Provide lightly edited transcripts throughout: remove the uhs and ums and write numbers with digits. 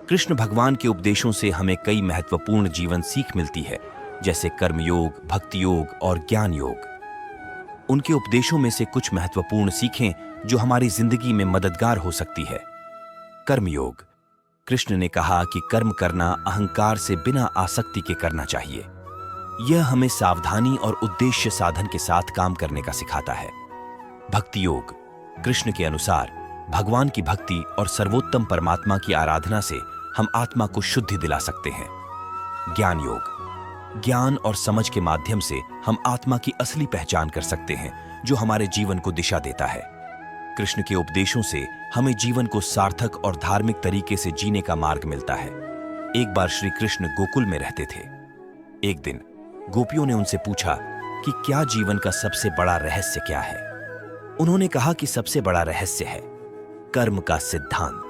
कृष्ण भगवान के उपदेशों से हमें कई महत्वपूर्ण जीवन सीख मिलती है, जैसे कर्मयोग, भक्ति योग और ज्ञान योग। उनके उपदेशों में से कुछ महत्वपूर्ण सीखें जो हमारी जिंदगी में मददगार हो सकती है। कर्मयोग। कृष्ण ने कहा कि कर्म करना अहंकार से बिना आसक्ति के करना चाहिए। यह हमें सावधानी और उद्देश्य साधन के साथ काम करने का सिखाता है। भक्ति योग। कृष्ण के अनुसार भगवान की भक्ति और सर्वोत्तम परमात्मा की आराधना से हम आत्मा को शुद्धि दिला सकते हैं। ज्ञान योग। ज्ञान और समझ के माध्यम से हम आत्मा की असली पहचान कर सकते हैं, जो हमारे जीवन को दिशा देता है। कृष्ण के उपदेशों से हमें जीवन को सार्थक और धार्मिक तरीके से जीने का मार्ग मिलता है। एक बार श्री कृष्ण गोकुल में रहते थे। एक दिन गोपियों ने उनसे पूछा कि क्या जीवन का सबसे बड़ा रहस्य क्या है। उन्होंने कहा कि सबसे बड़ा रहस्य है कर्म का सिद्धांत।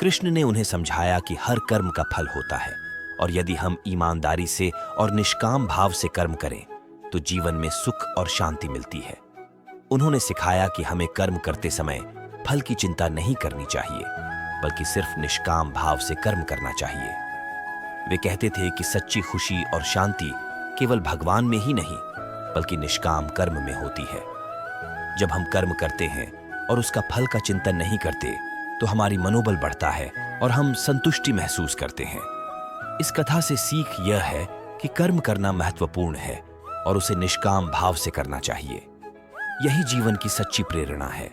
कृष्ण ने उन्हें समझाया कि हर कर्म का फल होता है, और यदि हम ईमानदारी से और निष्काम भाव से कर्म करें तो जीवन में सुख और शांति मिलती है। उन्होंने सिखाया कि हमें कर्म करते समय फल की चिंता नहीं करनी चाहिए, बल्कि सिर्फ निष्काम भाव से कर्म करना चाहिए। वे कहते थे कि सच्ची खुशी और शांति केवल भगवान में ही नहीं, बल्कि निष्काम कर्म में होती है। जब हम कर्म करते हैं और उसका फल का चिंतन नहीं करते, तो हमारी मनोबल बढ़ता है और हम संतुष्टि महसूस करते हैं। इस कथा से सीख यह है कि कर्म करना महत्वपूर्ण है और उसे निष्काम भाव से करना चाहिए। यही जीवन की सच्ची प्रेरणा है।